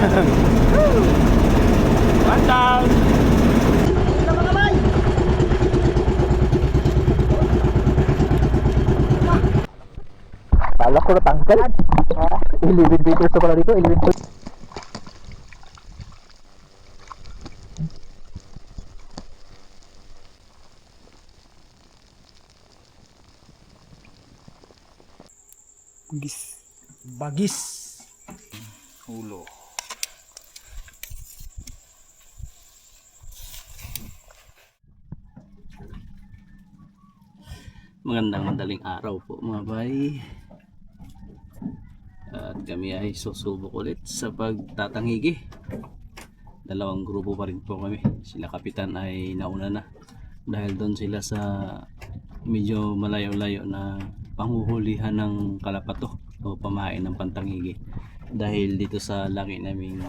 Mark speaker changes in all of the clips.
Speaker 1: One down.
Speaker 2: Kala ko natanggal. 11 meters na pala dito, 11 meters.
Speaker 1: Bagis. Ulo. Magandang madaling araw po mga bay. At kami ay susubok ulit sa pagtatangigi. Dalawang grupo pa rin po kami. Sila kapitan ay nauna na dahil doon sila sa medyo malayo-layo na panghuhulihan ng kalapato o pamain ng pantangigi. Dahil dito sa laki naming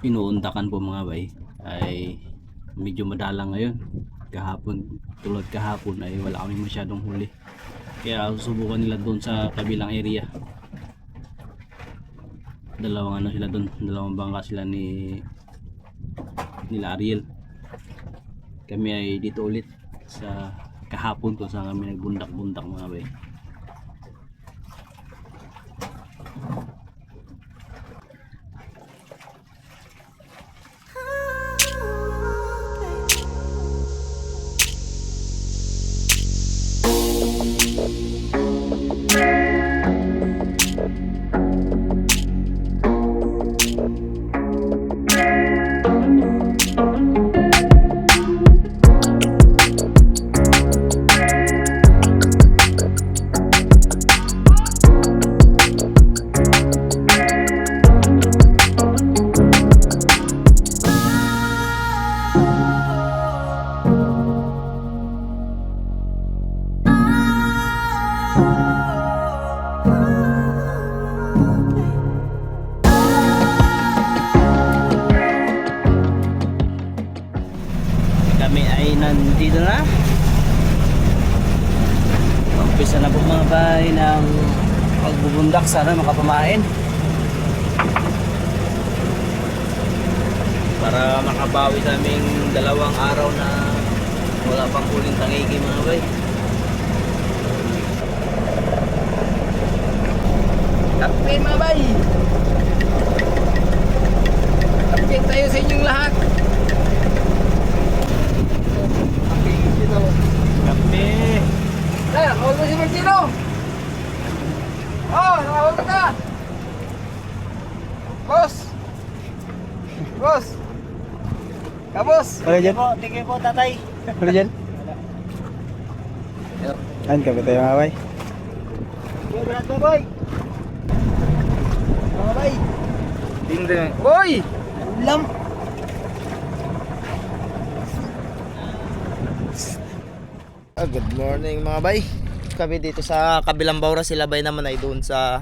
Speaker 1: inuuntakan po mga bay ay medyo madalang ngayon. Tulad kahapon ay wala kami masyadong huli, kaya susubukan nila doon sa kabilang area. Dalawang sila doon, dalawang bangka sila nila Ariel. Kami ay dito ulit sa kahapon kung saan kami nagbundak-bundak mga bay. Kami ay nandito na. Umpisa na po mga bay ng pagbubundak, sana makapamain para makabawi naming dalawang araw na wala pang huling tangigi mga bay. Kapin mga bay, kapin tayo sa inyong lahat. Kape.
Speaker 3: Nakahol mo si Martino. Oh, nakahol ka. Boss. Boss. Kabos.
Speaker 2: Wala dyan?
Speaker 1: Tingin po tatay.
Speaker 2: Wala dyan? Ayan, kapit tayo mga bay.
Speaker 1: Berat po boy.
Speaker 3: Mga bay. Tingnan. Boy.
Speaker 1: Ulam.
Speaker 3: Good morning mga bay. Kami dito sa kabilang Baura, sila bay naman ay doon sa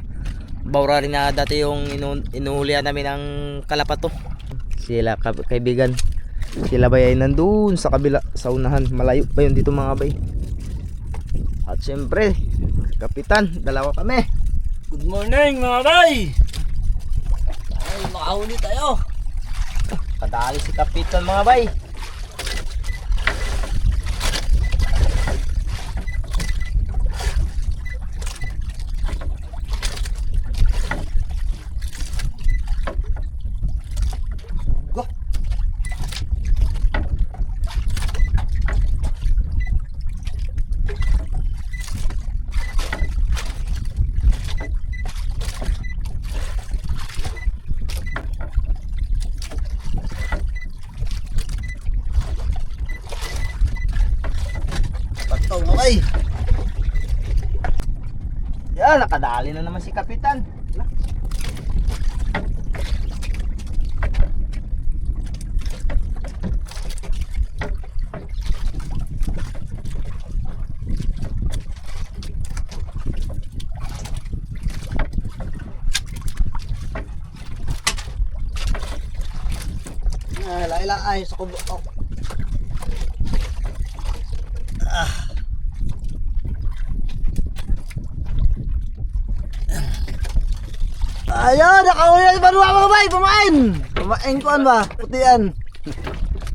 Speaker 3: Baura rin na dati yung inuhulihan namin ng kalapato. Sila kaibigan, sila bay ay nandun sa kabila, sa unahan, malayo pa yun dito mga bay. At syempre kapitan, dalawa kami.
Speaker 1: Good morning mga bay.
Speaker 3: Ay, makahuli tayo. Kadali si kapitan mga bay. Okay. Yan, nakadali na naman si kapitan. Laila ay sa kubo. Oh.
Speaker 2: Ayun, nakahuli na si Banwa mga bay, pamain. Pamain ko ba? Putian.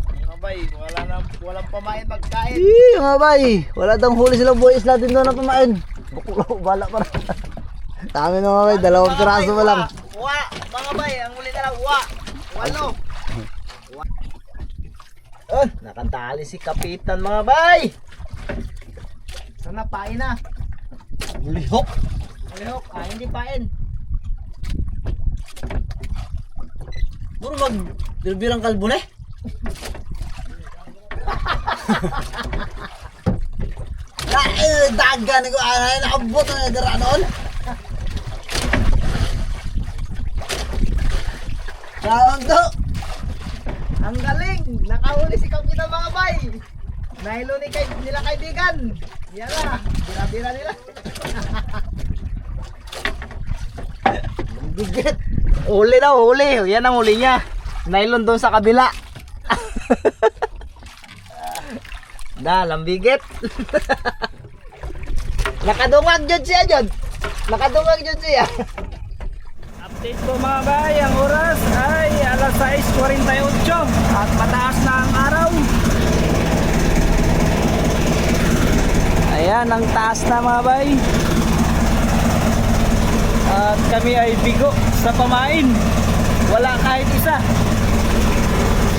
Speaker 3: Mga bay, walang pamain magkain.
Speaker 2: Mga bay, wala daw huli silang buhay isla din doon na pamain. Bukulo, bala pa rin. Dami na mga bay, 2 piraso pa lang.
Speaker 3: Wa, mga bay, ang huli na lang, wa. Walo. Nakantali si Kapitan mga bay. Sana pain na.
Speaker 2: Lihok.
Speaker 3: Alihok, hindi pain.
Speaker 2: Puro birang kalbo na eh. Dagan ko, nakabot na dara noon. Tawag to.
Speaker 3: Ang galing, nakahuli si Kapitan mga bay. Nahilo nila kaibigan. Yan na, bira-bira nila.
Speaker 2: Bigat.
Speaker 3: Huli daw, huli. Yan ang huli niya. Nylon doon sa kabila. Lambigit. Nakadungag dyan siya dyan. Nakadungag dyan siya.
Speaker 1: Update po mga bay, ang oras ay alas 6:48 at mataas na ang araw. Ayan, ang taas na mga bay. At kami ay bigo sa pamain. Wala kahit isa.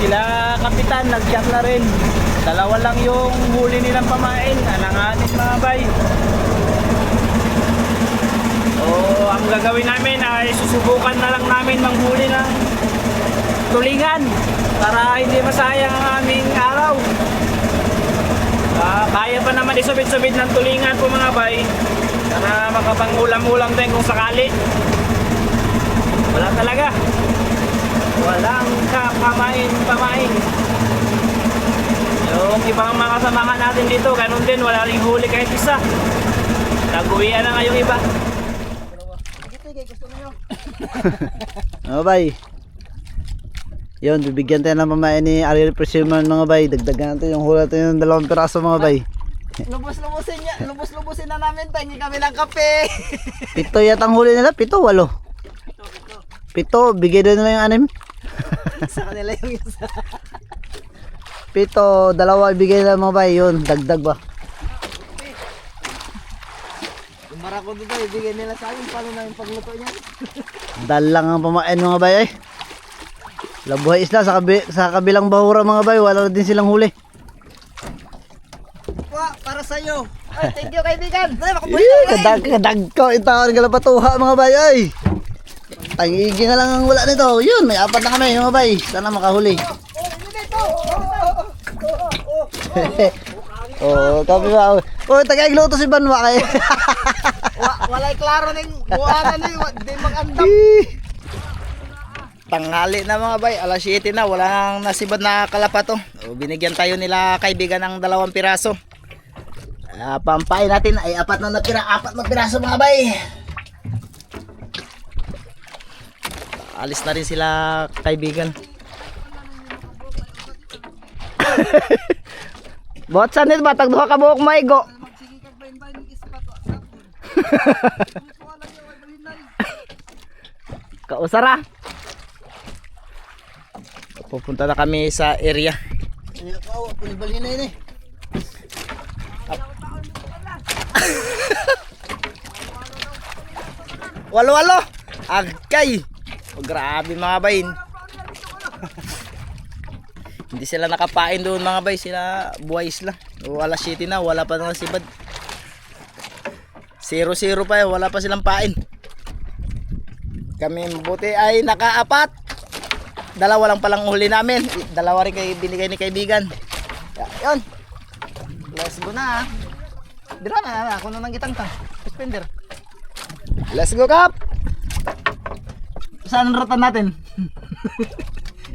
Speaker 1: Sila kapitan nag-chat na rin. 2 lang yung huli nilang pamain. Alanganin mga bay. Ang gagawin namin ay susubukan na lang namin manghuli ng tulingan para hindi masayang ang aming araw. Kaya pa naman isubid-subid ng tulingan po mga bay para makapangulam-ulam din kung sakali. Wala talaga. Walang pamain. Yung ibang mga kasamahan natin dito, ganun din, wala ring huli kahit isa. Nag-uwian na nga yung iba.
Speaker 2: Mga bay. Yun, bibigyan tayo ng pamain ni Ariel Presilman mga bay. Dagdagan natin yung hula tayo ng 2 piraso mga bay.
Speaker 3: Lubos-lubusin na namin. Tangi kami ng kape.
Speaker 2: 7 yata ang huli nila, 7, 8. 7, bigay doon nila yung 6.
Speaker 3: Sa kanila yung isa.
Speaker 2: 7, 2 ibigay nila mga bay. Yun, dagdag ba?
Speaker 3: Yung marakudo daw, ibigay nila sa akin. Paano na yung pagluto niya?
Speaker 2: Dalang ang pamain mga bay ay. Labuhay isla sa kabilang bahura mga bay, wala din silang huli.
Speaker 3: Para sa iyo. Ay, thank you kaibigan.
Speaker 2: Kadag ko itawan ka patuha mga bay ay. Tangigi na lang ang wala nito. Yun, may 4 na kami mga bay. Sana makahuli. Oh, kape ba? Oh, tagaigluto si Banwa kay.
Speaker 3: Walay klaro ning buhanan ni, di mag-andam. Tanghali na mga bay, alas 7 na, walang nasibad na kalapato. O, binigyan tayo nila kaibigan ng 2 piraso. Pampain natin ay 4 na piraso mga bay. Alis na rin sila kaibigan. Bot sanit ba tagduha ka buhok maigo. Kausara. Pupunta na kami sa area. Walo-walo. Agkay. Oh, grabe mga bay. Hindi sila nakapain doon mga bay. Sila buhay sila. O, alas 7 na. Wala pa naman sibad. 0-0 pa eh. Wala pa silang pain. Kami mabuti ay naka-4. 2 lang palang huli namin. 2 rin kayo binigay ni kaibigan. Yun. Let's go na. Dira na. Ako na nang gitang-tang. Suspender. Let's go Kap. Saan ang ratan natin?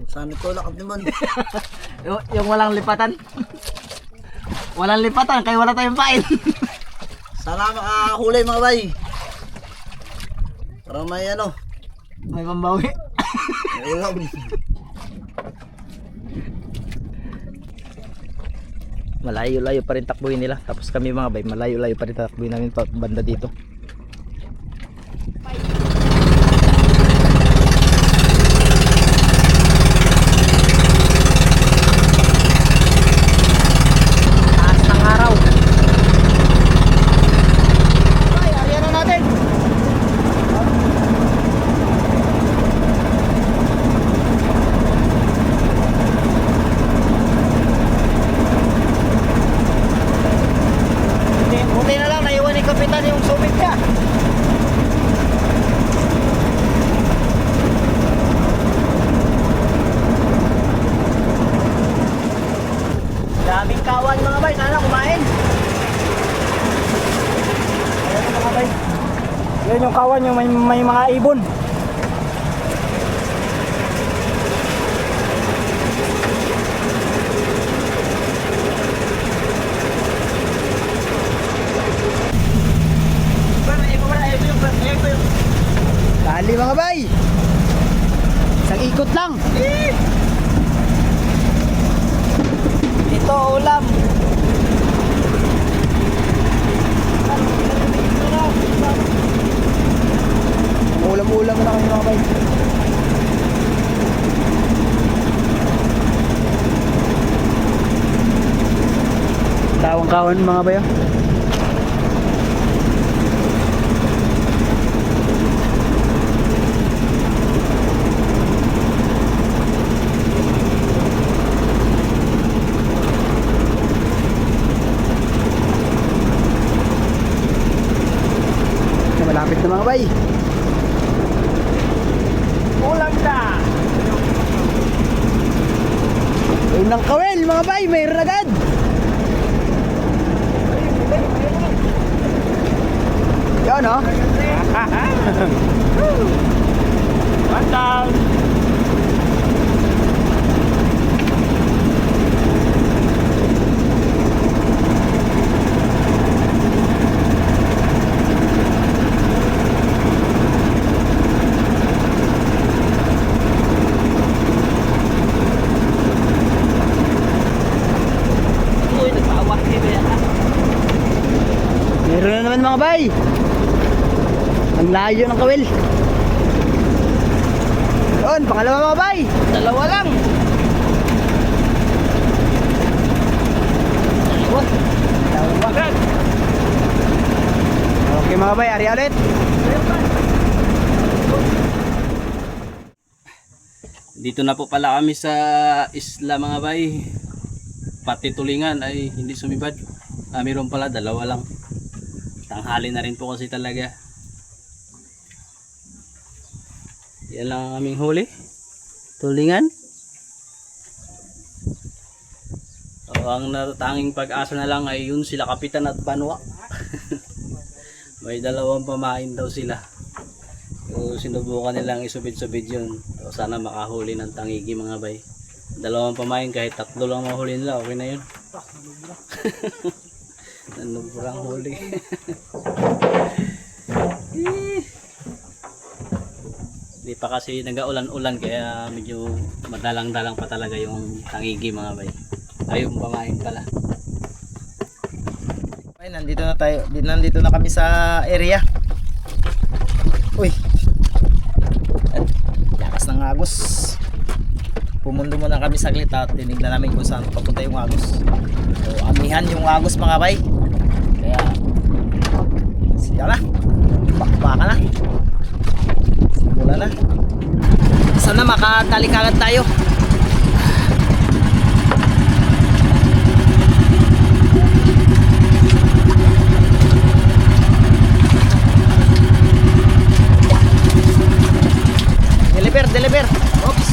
Speaker 2: Saan ito lakad naman?
Speaker 3: yung walang lipatan. Walang lipatan kaya wala tayong pain.
Speaker 2: Sana makahuli mga bay. Para may ano.
Speaker 3: May pambawi.
Speaker 2: Ulam.
Speaker 3: Malayo-layo pa rin takbuhin nila. Tapos kami mga bay, malayo-layo pa rin takbuhin namin banda dito.
Speaker 4: kawan yung may mga ibon. Dali mga bay. Isang ikot lang. Ito ulam. Ulam-ulam na kayo mga bay. Tawang-kawan mga bay. Malapit na mga bay. Ulam na. Unang kawel mga bay, mayroon agad. Yan o. One down. Meron na naman mga bay. Ang layo ng kawil. Doon, pangalawa mga bay. Dalawa lang. Dalawa. Okay mga bay, ari ulit.
Speaker 1: Dito na po pala kami sa isla mga bay. Pati tulingan ay hindi sumibad. Meron pala, dalawa lang. Tanghali na rin po kasi talaga. Yan lang ang aming huli. Tulingan. Ang natatanging pag-asa na lang ay yun sila Kapitan at Banwa. May dalawang pamain daw sila. So, sinubukan nilang isubid-subid yun. So, sana makahuli ng tangigi mga bay. Dalawang pamain, kahit tatlo lang mahuli nila, okay na yun. Nanumbrang huli. Hindi pa kasi nag-aulan-ulan kaya medyo madalang-dalang pa talaga yung tangigi mga bay. Ayun pamain pala.
Speaker 3: Okay, nandito na tayo. Nandito na kami sa area. Uy. Lakas ng agos. Pumundo muna kami saglit at tinignan namin kung saan papunta yung agos. So, amihan yung agos mga bay. Kaya siya na. Bakbaka na. Simula na. Sana makatalik agad tayo. Deliver. Oops.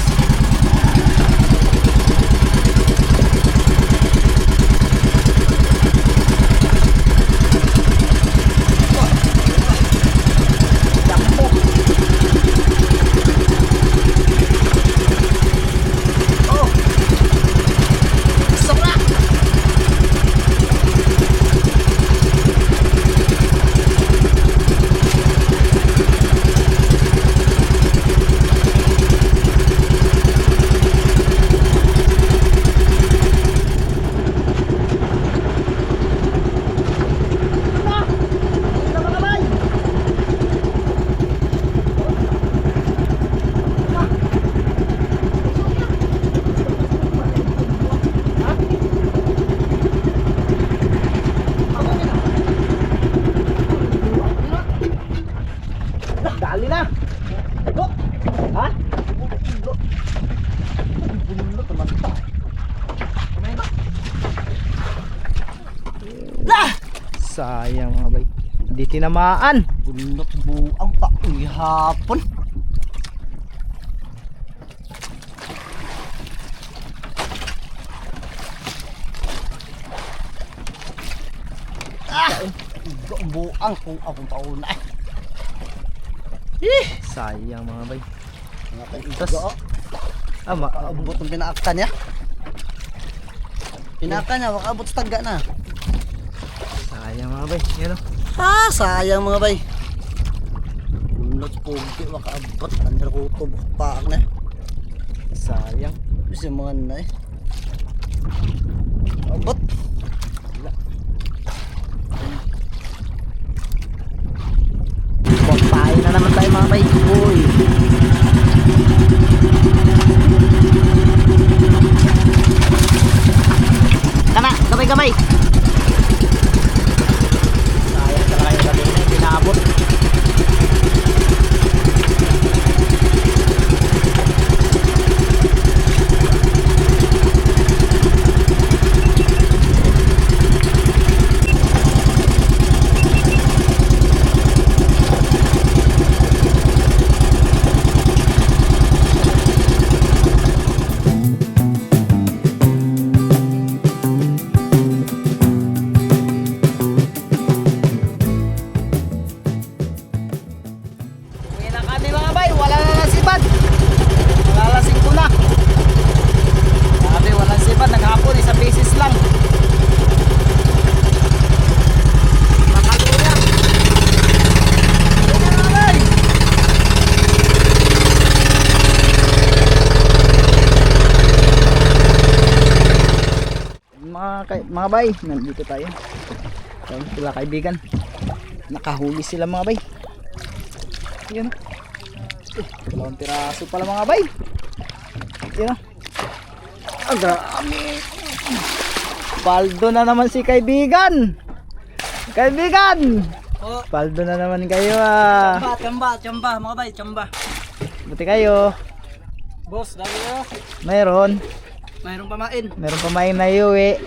Speaker 3: Sayang mga bay. Hindi tinamaan. Bunot buang pa. Uy, hapon. Buang kung akong pauna. Sayang mga bay.
Speaker 2: Tos.
Speaker 3: Abot
Speaker 2: Abot ng pinaakta niya. Pinaka niya, wakaabot sa taga na.
Speaker 3: Sayang mga bay. Yan o.
Speaker 2: Sayang mga bay. Lots pogi, wakaabot. Under ko ito, paak na.
Speaker 3: Sayang.
Speaker 2: Bisa mga na eh. Abot.
Speaker 3: Pagpain na naman tayo mga bay. Uy.
Speaker 2: Kana, gamay-gamay.
Speaker 3: Sayang talaga yung gabi na pinaabot. Uwi na kami mga bay, wala na nasipan. Malalasing ko na. Sabi walang sipan, naghapon isang beses lang. Makaluya. Uwi na mga bay. Mga bay, nandito tayo. Ayun sila kaibigan. Nakahuli sila mga bay. Yan o. Dalawang piraso pala mga bay. Yan o. Grabe. Paldo na naman si kaibigan. Kaibigan.
Speaker 4: Oh.
Speaker 3: Paldo na naman kayo ah.
Speaker 4: Chamba mga bay, chamba.
Speaker 3: Buti kayo.
Speaker 4: Boss, dami na.
Speaker 3: Mayroon.
Speaker 4: Mayroong pamain.
Speaker 3: Meron pa may naiuwi.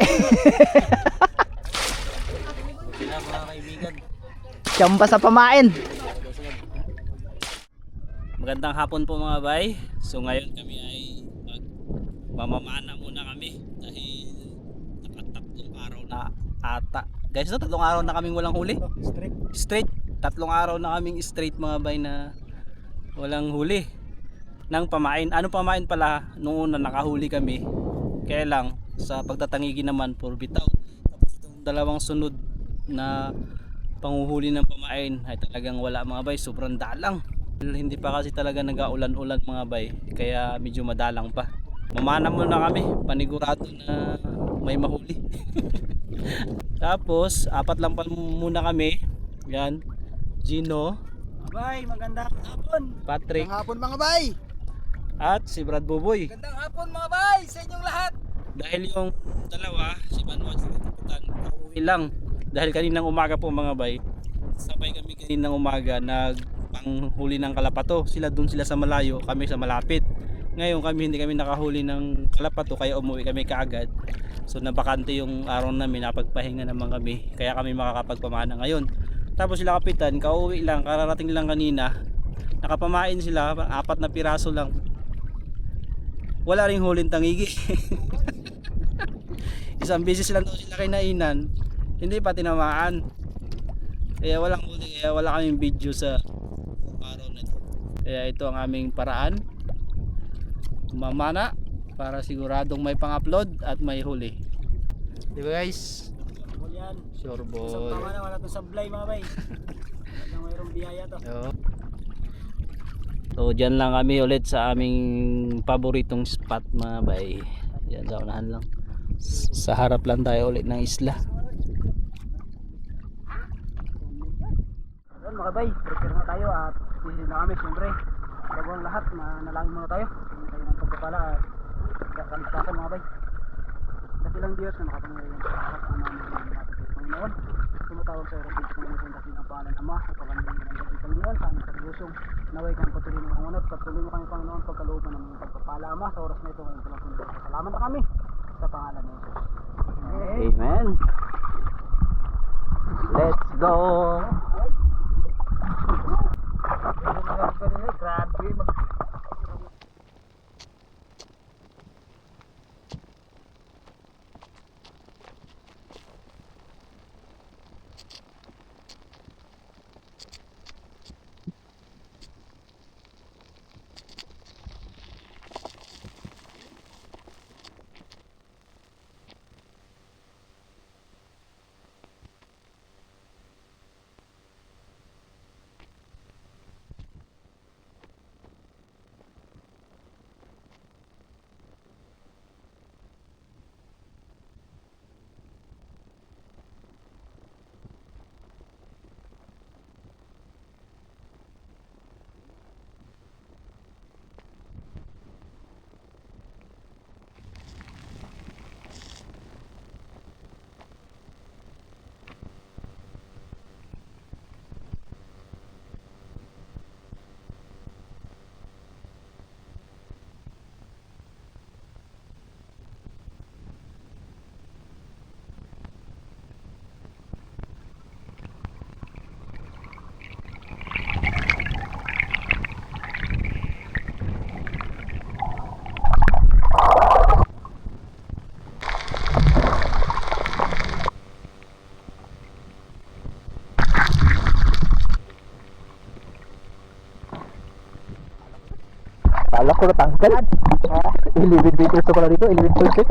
Speaker 4: Sila mga kaibigan.
Speaker 3: Tsamba sa pamain.
Speaker 1: Magandang hapon po mga bay. So ngayon kami ay mamamana muna kami dahil nakatatlong araw na ata. Guys, no, 3 araw na kaming walang huli. Straight. 3 araw na kaming straight mga bay na walang huli ng pamain. Ano pamain pala? Noong una nakahuli kami. Kaya lang sa pagtatangigi naman puro bitaw. Tapos itong dalawang sunod na panguhuli ng pamain ay talagang wala mga bay. Sobrang dalang. Hindi pa kasi talaga nag-aulan-ulan mga bay, kaya medyo madalang pa. Mamana muna kami, panigurado na may mahuli. Tapos 4 lang pa muna kami. Yan, Gino,
Speaker 4: Bay, magandang hapon.
Speaker 1: Patrick,
Speaker 2: Hapon mga bay.
Speaker 1: at si Brad Buboy.
Speaker 4: Magandang hapon mga bay sa inyong lahat.
Speaker 1: Dahil yung dalawa, si Manuel at si Kapitan, pauwi lang. Dahil kaninang umaga po mga bay, sabay kami kaninang umaga panghuli ng kalapato. Sila sa malayo, kami sa malapit. Ngayon hindi kami nakahuli ng kalapato, kaya umuwi kami kaagad. So nabakante yung araw namin, napagpahinga naman kami, kaya kami makakapagpamana ngayon. Tapos sila Kapitan, kauwi lang, kararating lang kanina. Nakapamain sila, 4 na piraso lang. Wala ring huling tangigi. Isang beses lang daw sila kinainan, hindi pa tinamaan. Kaya walang huli, kaya wala kaming video sa araw na ito. Kaya ito ang aming paraan, mamana para siguradong may pang-upload at may huli. Diba guys?
Speaker 4: Huli yan.
Speaker 1: Sure
Speaker 4: Isang
Speaker 1: boy.
Speaker 4: pamana, wala itong sablay mga bay. Talagang mayroong biyaya to.
Speaker 1: So dyan lang kami ulit sa aming paboritong spot mga bay. Yan sa unahan lang. Sa harap lang tayo ulit ng isla.
Speaker 4: Ayun mga bay, prepare na tayo at sisig na kami siyempre. Bago ang lahat, manalangin muna tayo. Tingin tayo ng pagpapala at kaligtasan mga bay. Dakilang Diyos na nakapangyarihan sa lahat ng mga natin kay Panginoon. Tumatawag sa oras dito Panginoon kung dakilang ang pangalan Ama at Panginoon ng dakilang Panginoon sa aming pagyusong. Naway kang patuloy ng pangunot, patuloy mo kami Panginoon pagkalooban ng mga pagpapala Ama sa oras na ito ngayon tumapunod. Salamat na kami sa pangalan ng Jesus.
Speaker 1: Amen. Let's go.
Speaker 4: Grabe.
Speaker 2: Kala ko natanggal. 11 meters na pala dito, 11.6.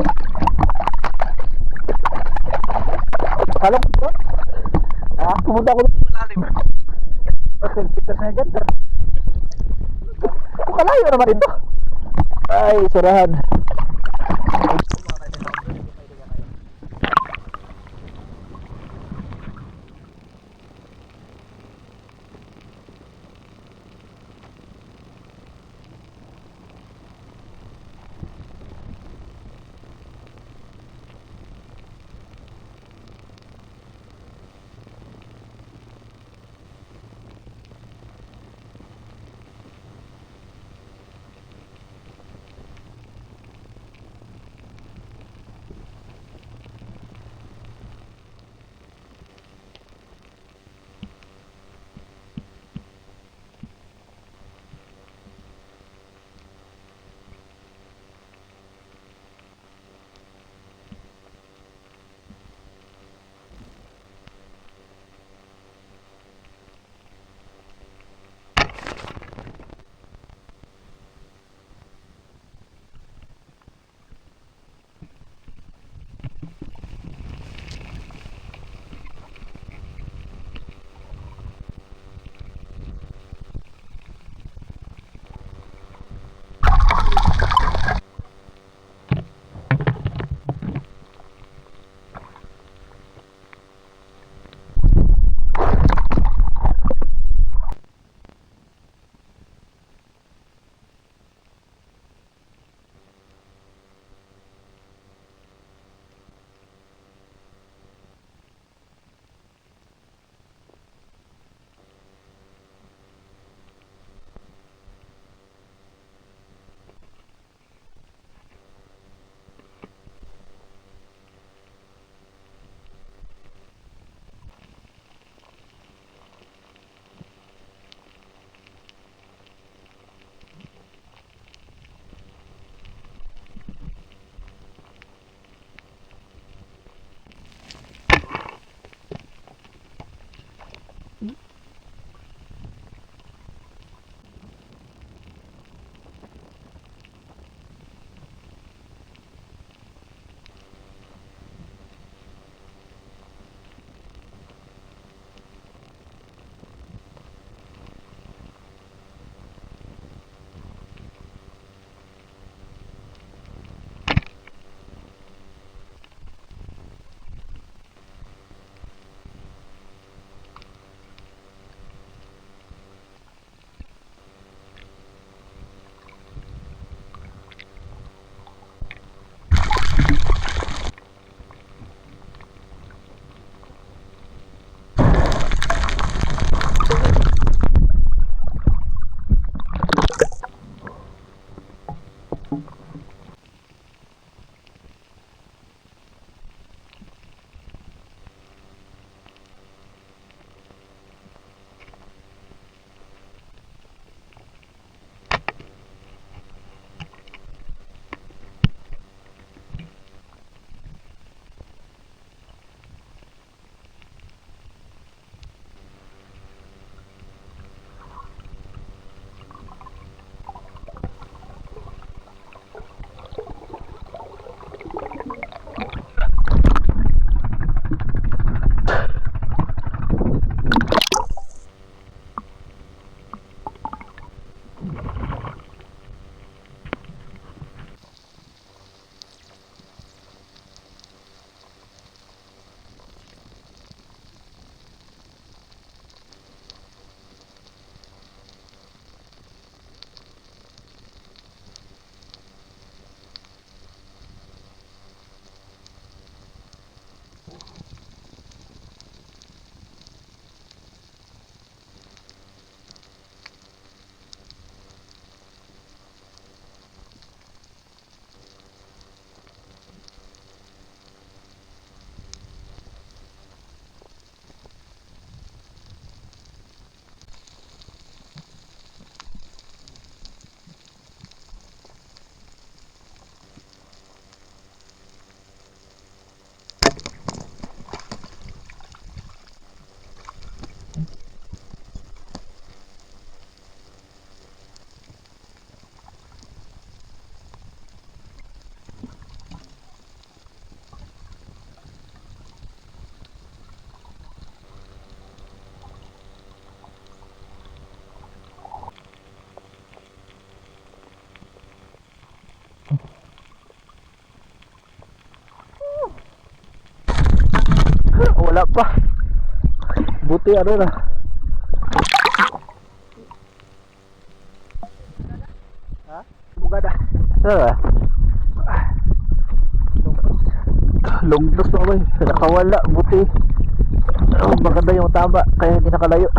Speaker 2: Kala ko, pumunta ako dito malalim. 12 meters na dyan. Kalayo naman ito. Ay, surahan. wala pa. Buti ano na.
Speaker 4: Bugada.
Speaker 2: Ah. Lungdos pa ba? Nakawala, buti. Oh, maganda yung tama, kaya hindi nakalayo.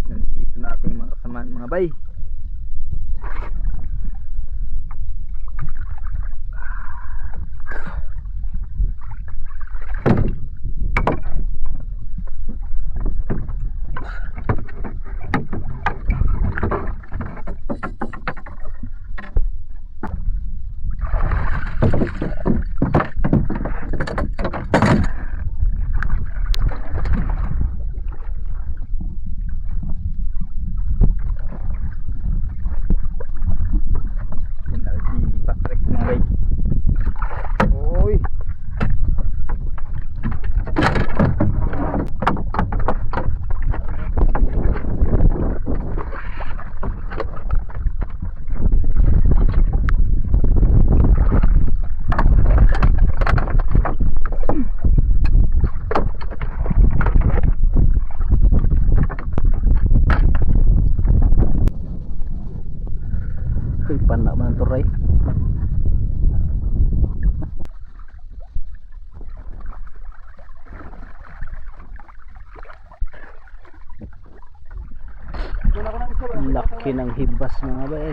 Speaker 2: Nandito na ating mga kasamaan mga bay. Pan naman ang turay. Laki ng hibas mga bay.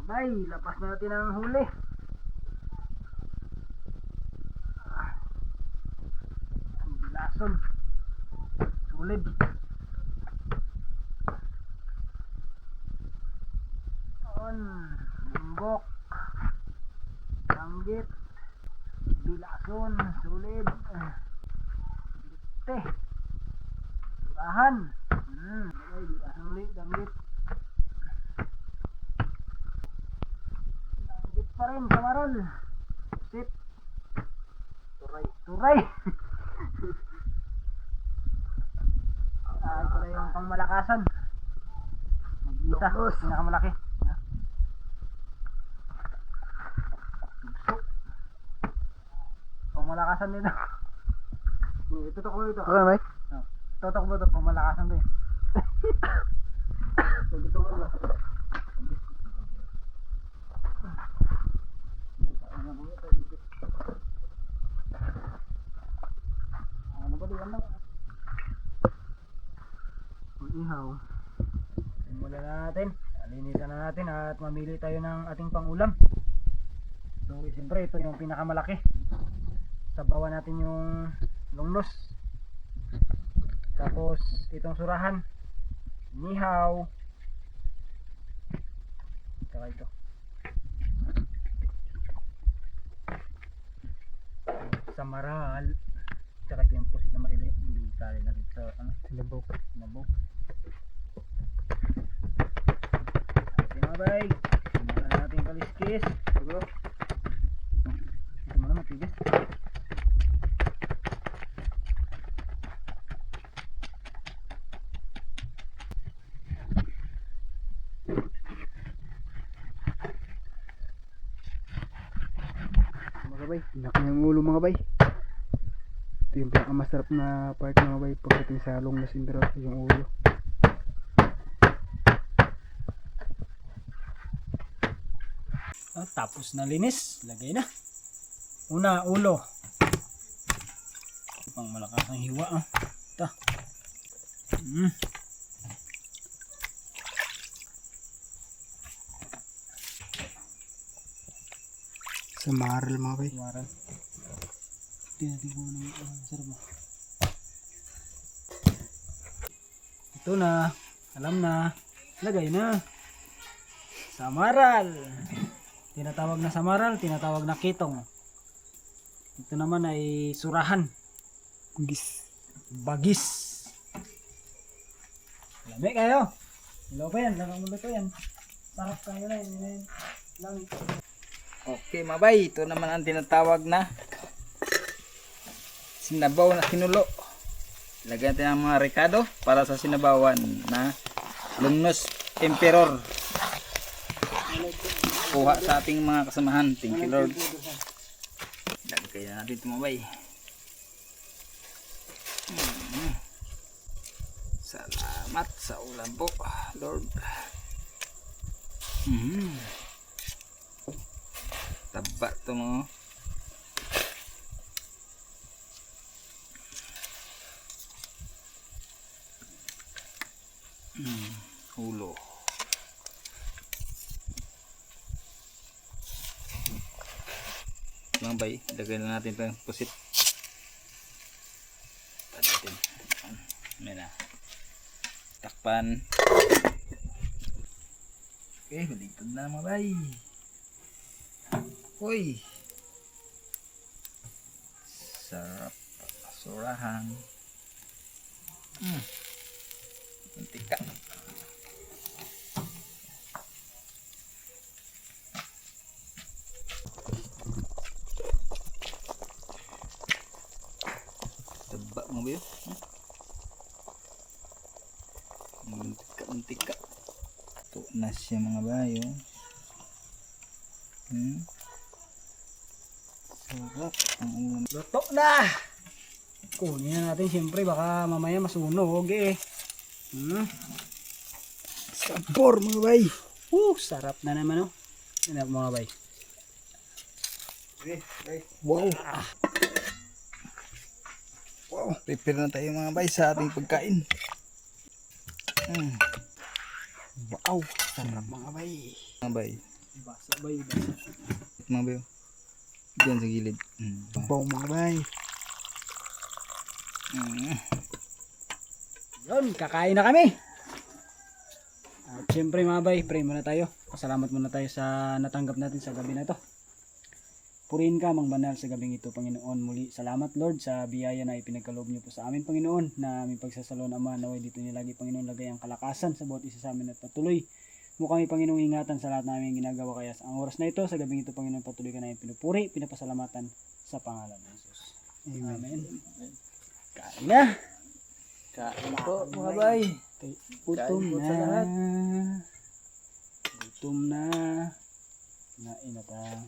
Speaker 4: Bay, lapas na natin ang huli. Ang bilason. Sulit. On. Limbok. Tanggit. Bilason. Sulit. Bitte. Bahan. Bilason ulit. Tanggit. Pa rin, kamarol. Sit. Turay. Turay. ito na yung pangmalakasan. Mag-isa, pinakamalaki. Pangmalakasan nito. Tutok mo ito.
Speaker 2: Okay, bay.
Speaker 4: Tutok mo ito, pangmalakasan ko eh. Tutok mo ito. Ano ba diyan lang? Ihaw. Simulan na natin. Alinisan na natin at mamili tayo ng ating pangulam. So, siyempre ito yung pinakamalaki. Sabawan natin yung lungnos. Tapos itong surahan. Nihaw. Saka ito. Samaral. Saka ito yung pusit na mailit. Tali na dito sa sinabaw. Okay mga bay. Simulan natin yung kaliskis. Siguro. Ito mo na matigas.
Speaker 5: Mga bay, laki ng ulo mga bay. Ito yung pinakamasarap na part mga bay pagdating sa longnas intro, yung ulo.
Speaker 4: Tapos na linis, lagay na. Una, ulo. Pang malakas ang hiwa. Ito.
Speaker 5: Sa maral mga bay.
Speaker 4: Waran. Tingnan ko na sarap mo. Ito na. Alam na. Lagay na. Samaral. Tinatawag na samaral, tinatawag na kitong. Ito naman ay surahan. Bagis. Lamig kayo. Hello pa yan, langang mundo ko yan. Sarap kayo na yun. Lang.
Speaker 3: Okay mga bay, ito naman ang tinatawag na sinabaw na kinulo. Lagyan natin ang mga rekado para sa sinabawan na Lungnos Emperor. Kuha sa ating mga kasamahan. Thank you Lord. Lagay na natin ito mga bay. Salamat sa ulam po Lord. Taba ito mo. Ulo. Mga bay, lagay na natin ito yung pusit. Padatin. Ayan na. Takpan. Okay, baligtad na mga bay. Uy. Sarap. Surahan. Mantika. Taba mo ba yun? Mantika. Ito na siya mga bayo. Sarap ang ulam.
Speaker 4: Luto na! Kunin na natin siyempre, baka mamaya masunog eh.
Speaker 5: Sabor mga bay.
Speaker 4: Sarap na naman oh. Yan mga bay.
Speaker 5: Wow.
Speaker 3: Wow, prepare na tayo mga bay sa ating pagkain.
Speaker 5: Wow. Sarap mga bay.
Speaker 3: Mga bay.
Speaker 4: Basa bay, basa.
Speaker 3: Mga bay. Diyan sa gilid.
Speaker 5: Wow mga bay.
Speaker 4: Yun, kakain na kami. At syempre mga bay, pray muna tayo. Pasalamat muna tayo sa natanggap natin sa gabi na ito. Purihin ka mang banal sa gabing ito, Panginoon. Muli, salamat Lord sa biyaya na ipinagkaloob niyo po sa amin, Panginoon, na aming pagsasalon, Ama, naway dito niyo lagi, Panginoon, lagay ang kalakasan sa bawat isa sa amin at patuloy mo kami, Panginoong, ingatan sa lahat namin ginagawa. Kaya sa ang oras na ito, sa gabing ito, Panginoon, patuloy ka namin pinupuri, pinapasalamatan sa pangalan ng Jesus. Amen. Kain na.
Speaker 1: Kain po mga bay.
Speaker 5: Gutom
Speaker 1: Kain po
Speaker 5: na.
Speaker 1: sa lahat.
Speaker 5: Gutom na. Nain na ta.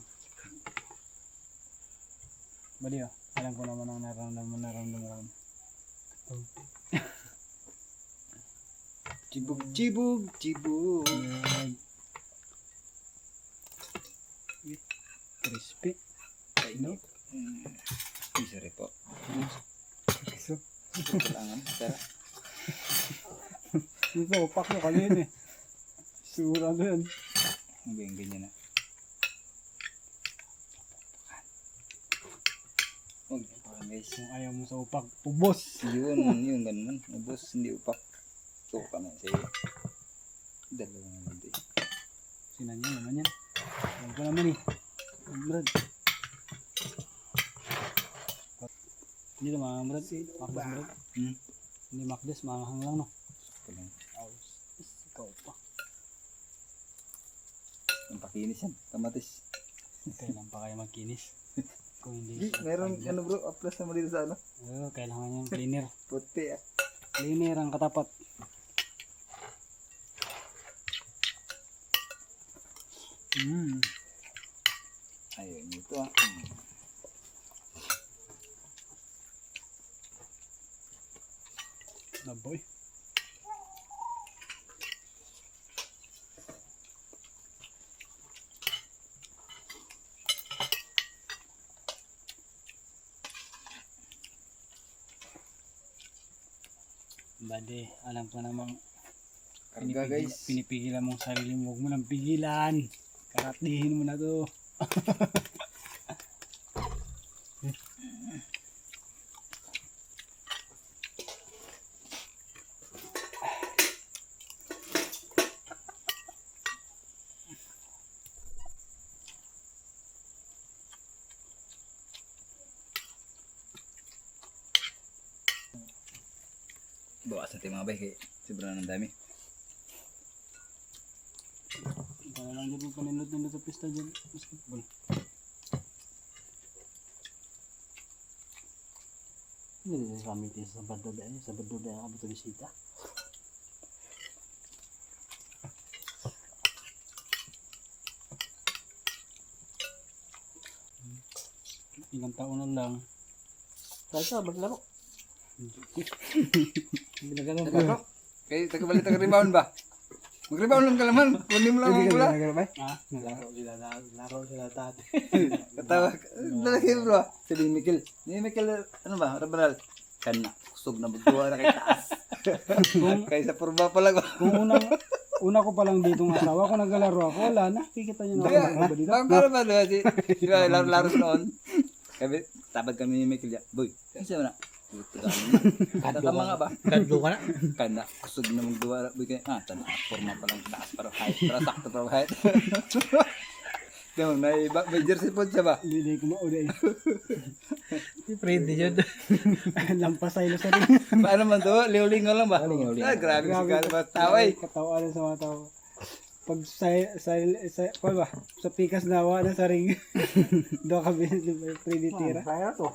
Speaker 5: Bali oh. Alam ko naman ang naramdaman.
Speaker 1: Chibug.
Speaker 5: Crispy. No?
Speaker 1: Sorry po.
Speaker 5: So,
Speaker 1: Kailangan. Tara.
Speaker 5: ito, upak nyo kanina eh. Sigurado yun.
Speaker 1: Hanggang ganyan na. Huwag pa guys.
Speaker 5: Kung ayaw mo sa upak, ubos.
Speaker 1: Yun ganun. Ubos, hindi upak. Ito ka na sa'yo. Dalawang hindi.
Speaker 5: Sinan nyo naman yan. Alam ko naman eh. Brad. Hindi naman Brad. Makdas Brad. Hindi makdas, mahang lang no.
Speaker 1: Ito lang.
Speaker 5: Ikaw pa.
Speaker 1: Ang pakinis yan. Kamatis.
Speaker 5: Kailan pa kayo magkinis? Kung hindi.
Speaker 1: Meron ano bro, upload naman dito sa ano?
Speaker 5: Kailangan yung cleaner.
Speaker 1: Puti ah.
Speaker 5: Cleaner ang katapat.
Speaker 1: Ayun ito ah.
Speaker 5: Naboy. Bade, alam ko namang
Speaker 1: Karga guys.
Speaker 5: pinipigilan mong sarili mo. Huwag mo nang pigilan. Karatihin mo na to.
Speaker 1: Bawas natin mga bay kay sobrang ang dami.
Speaker 5: Kaya lang dyan mo panindot-nindot sa pista dyan. Basketball.
Speaker 2: Hindi kami sa Sabado dahil. Sabado dahil kami ito bisita.
Speaker 5: Ilang taon na lang.
Speaker 2: Kaya sa maglaro.
Speaker 5: Hindi na ganun
Speaker 1: Taga kay taga-balik taga-rebound ba? Mag-rebound lang ka naman. Kundi mo lang ang bola.
Speaker 5: Ah,
Speaker 2: Laro sila dati.
Speaker 1: Katawa. Dali bro. Si Mikel. Ni Mikel ano ba? Rabral. Kana kusog na magduwa na kay taas. Kaysa purba pa lang.
Speaker 5: kung una ko pa lang dito ng asawa ko naglalaro ako, wala na. Kikita nyo na ako ba dito?
Speaker 1: Ang para ba si laro noon. Kami tabad kami ni Mikel. Boy, kasi na. Tatama nga ba?
Speaker 3: Kadlo ka na.
Speaker 1: Kana kusog na magduwa boy kay tana forma pa lang taas para height. Para sakto para height. Demo may jersey po siya ba?
Speaker 5: Hindi ko mauna eh.
Speaker 3: Friendly yun.
Speaker 5: Lampasay na sa rin.
Speaker 1: Paano man to? Liulingo lang ba? Ah, grabe si Kano ba? Taway.
Speaker 5: Katawanan sa mga tao. Pag sa pikas na awa na sa ring. Doon kami pwede tira.
Speaker 2: Kaya to.